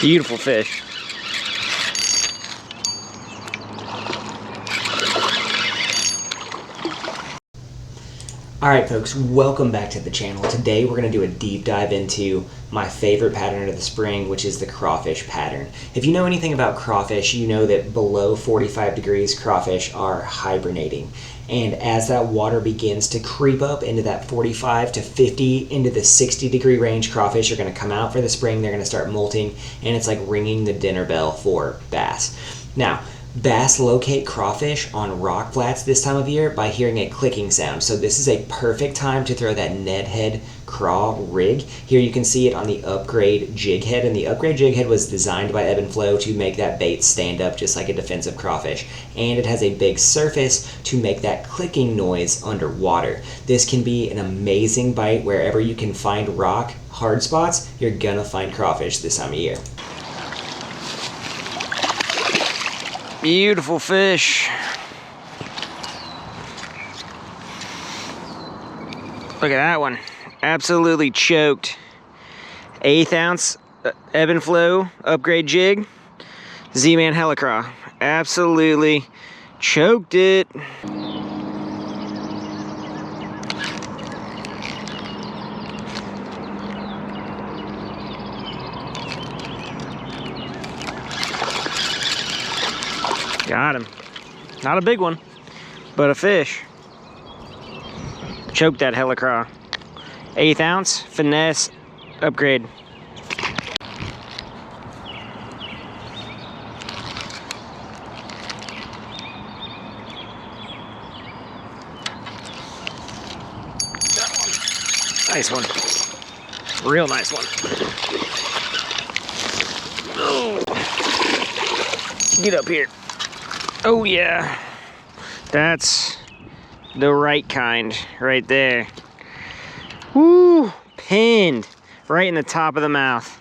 Beautiful fish. Alright folks, welcome back to the channel. Today we're going to do a deep dive into my favorite pattern of the spring, which is the crawfish pattern. If you know anything about crawfish, you know that below 45 degrees crawfish are hibernating. And as that water begins to creep up into that 45 to 50, into the 60 degree range, crawfish are going to come out for the spring. They're going to start molting, and it's like ringing the dinner bell for bass. Now, bass locate crawfish on rock flats this time of year by hearing a clicking sound. So this is a perfect time to throw that Ned head craw rig. Here you can see it on the upgrade jig head, and the upgrade jig head was designed by Ebb and Flow to make that bait stand up just like a defensive crawfish. And it has a big surface to make that clicking noise underwater. This can be an amazing bite wherever you can find rock hard spots. You're gonna find crawfish this time of year. Beautiful fish. Look at that one. Absolutely choked. 1/8 ounce Ebb and Flow upgrade jig. Z-Man Helicraw. Absolutely choked it. Got him. Not a big one, but a fish. Choked that Helicraw. 1/8 ounce finesse upgrade. Nice one. Real nice one. Oh. Get up here. Oh yeah, that's the right kind right there. Woo, pinned right in the top of the mouth.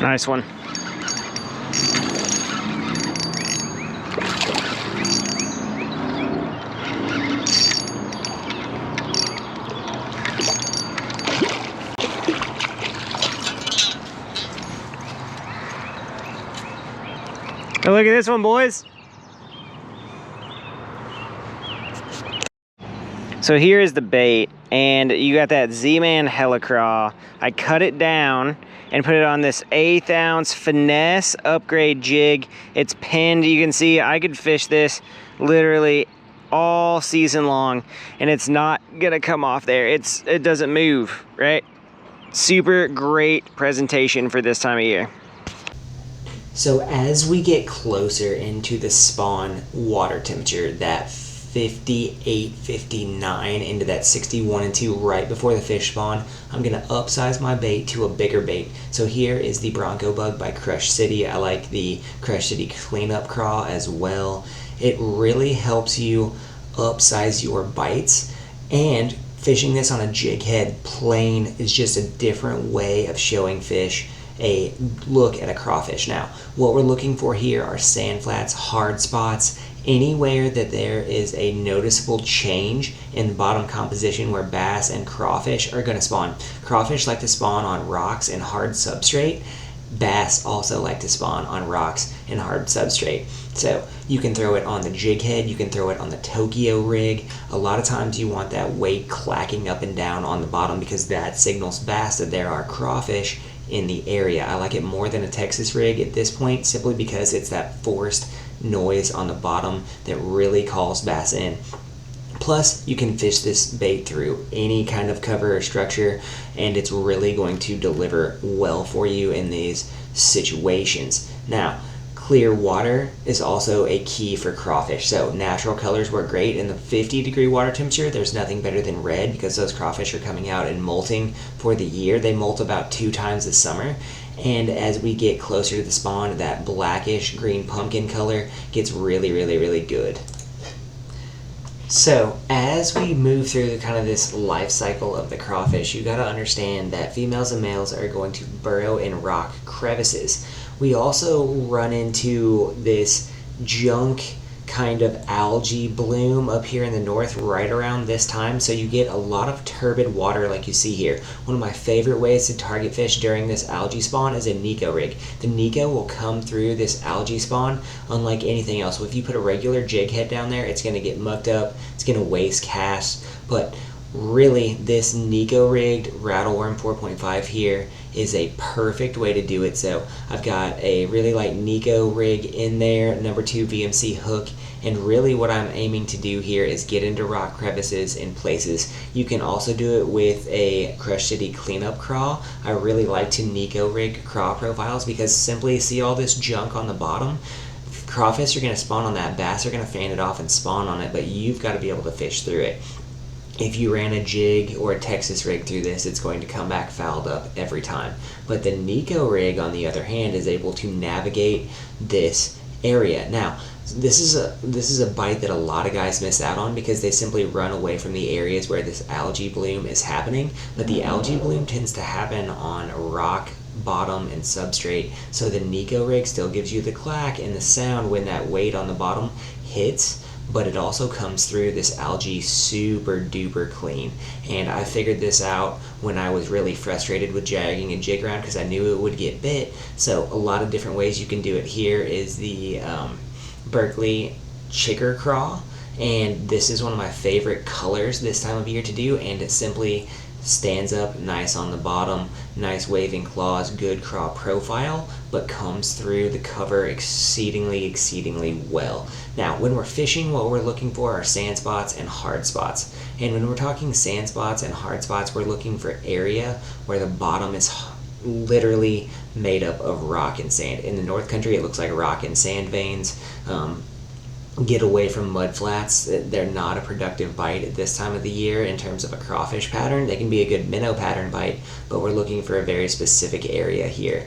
Nice one. Oh, look at this one, boys. So here is the bait, and you got that Z-Man Helicraw. I cut it down and put it on this 1/8 ounce finesse upgrade jig. It's pinned. You can see I could fish this literally all season long, and it's not gonna come off there. It doesn't move, right? Super great presentation for this time of year. So as we get closer into the spawn water temperature, that 58, 59 into that 61 and 2 right before the fish spawn, I'm gonna upsize my bait to a bigger bait. So here is the Bronco Bug by Crush City. I like the Crush City Cleanup Craw as well. It really helps you upsize your bites, and fishing this on a jig head plain is just a different way of showing fish a look at a crawfish. Now, what we're looking for here are sand flats, hard spots, anywhere that there is a noticeable change in the bottom composition where bass and crawfish are going to spawn. Crawfish like to spawn on rocks and hard substrate. Bass also like to spawn on rocks and hard substrate. So you can throw it on the jig head, you can throw it on the Tokyo rig. A lot of times you want that weight clacking up and down on the bottom because that signals bass that there are crawfish in the area. I like it more than a Texas rig at this point, simply because it's that forced noise on the bottom that really calls bass in. Plus, you can fish this bait through any kind of cover or structure, and it's really going to deliver well for you in these situations. Now, clear water is also a key for crawfish. So natural colors work great. In the 50-degree water temperature, there's nothing better than red because those crawfish are coming out and molting for the year. They molt about 2 times this summer. And as we get closer to the spawn, that blackish green pumpkin color gets really, really, really good. So as we move through kind of this life cycle of the crawfish, you got to understand that females and males are going to burrow in rock crevices. We also run into this junk kind of algae bloom up here in the north right around this time, so you get a lot of turbid water like you see here. One of my favorite ways to target fish during this algae spawn is a Nico rig. The Nico will come through this algae spawn unlike anything else. So if you put a regular jig head down there, it's going to get mucked up, it's going to waste casts, but really this Nico rigged rattleworm 4.5 here is a perfect way to do it. So I've got a really light Nico rig in there, number 2 VMC hook, and really what I'm aiming to do here is get into rock crevices in places. You can also do it with a Crush City cleanup craw. I really like to Nico rig craw profiles because simply see all this junk on the bottom. Crawfish are going to spawn on that, bass are going to fan it off and spawn on it, but you've got to be able to fish through it. If you ran a jig or a Texas rig through this, it's going to come back fouled up every time. But the Nico rig, on the other hand, is able to navigate this area. Now, this is a bite that a lot of guys miss out on because they simply run away from the areas where this algae bloom is happening. But the algae bloom tends to happen on rock bottom and substrate, so the Nico rig still gives you the clack and the sound when that weight on the bottom hits, but it also comes through this algae super duper clean. And I figured this out when I was really frustrated with jagging a jig around because I knew it would get bit. So a lot of different ways you can do it. Here is the Berkeley chicker craw, and this is one of my favorite colors this time of year to do, and it simply stands up nice on the bottom, nice waving claws, good craw profile, but comes through the cover exceedingly well. Now, when we're fishing, what we're looking for are sand spots and hard spots. And when we're talking sand spots and hard spots, we're looking for area where the bottom is literally made up of rock and sand. In the North Country, it looks like rock and sand veins. Get away from mud flats. They're not a productive bite at this time of the year in terms of a crawfish pattern. They can be a good minnow pattern bite, but we're looking for a very specific area here.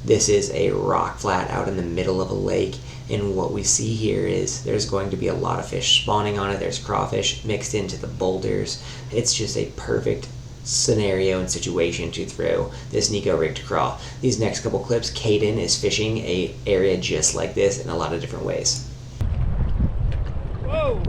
This is a rock flat out in the middle of a lake, and what we see here is there's going to be a lot of fish spawning on it. There's crawfish mixed into the boulders. It's just a perfect scenario and situation to throw this Nico rigged craw. These next couple clips, Caden is fishing a area just like this in a lot of different ways. Whoa!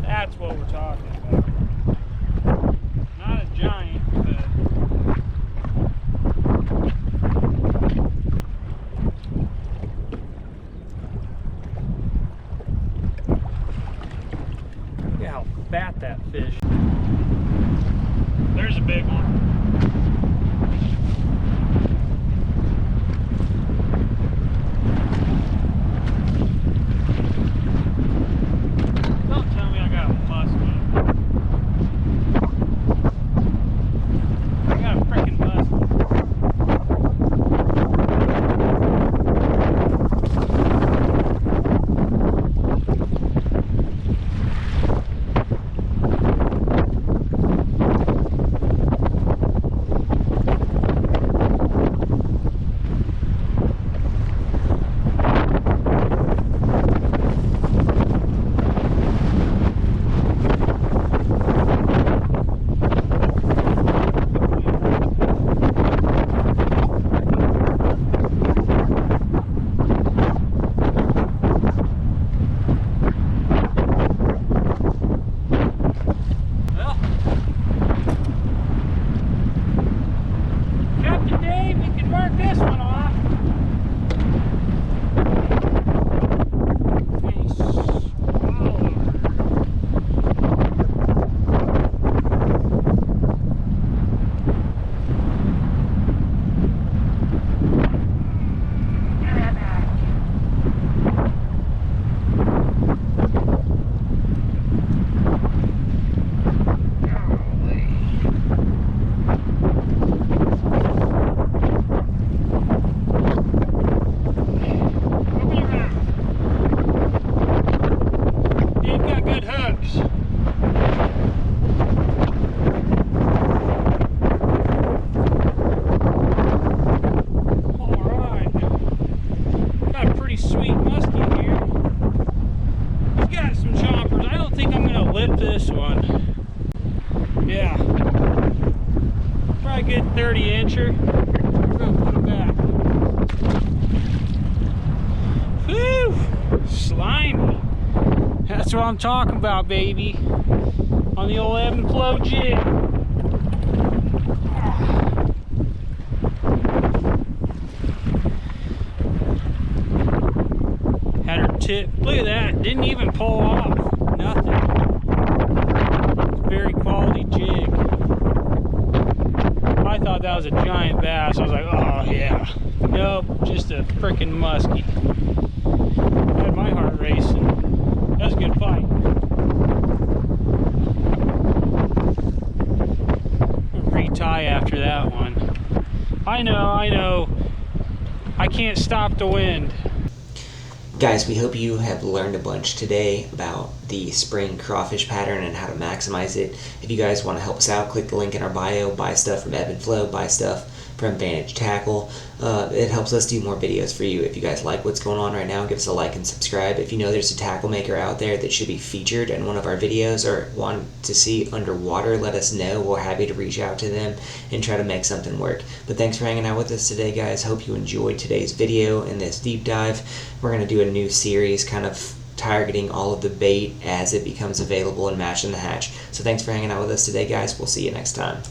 That's what we're talking about. Not a giant, but look at how fat that fish. There's a big one. Don't tell me I got a muskie. I got a freaking muskie. sweet muskie here. He's got some chompers. I don't think I'm gonna lip this one. Yeah. Probably a good 30-incher. We're gonna put it back. Whew! Slimy. That's what I'm talking about, baby. On the old ebb and flow jig. Had her tip. Look at that. Didn't even pull off. Nothing. It's a very quality jig. I thought that was a giant bass. I was like, oh yeah. Nope, just a freaking muskie. Had my heart racing. That was a good fight. Retie after that one. I know. I can't stop the wind. Guys, we hope you have learned a bunch today about the spring crawfish pattern and how to maximize it. If you guys want to help us out, click the link in our bio, buy stuff from Ebb and Flow, buy stuff from Vantage Tackle. It helps us do more videos for you. If you guys like what's going on right now, give us a like and subscribe. If you know there's a tackle maker out there that should be featured in one of our videos or want to see underwater, let us know. We're happy to reach out to them and try to make something work. But thanks for hanging out with us today, guys. Hope you enjoyed today's video and this deep dive. We're going to do a new series kind of targeting all of the bait as it becomes available and matching the hatch. So thanks for hanging out with us today, guys. We'll see you next time.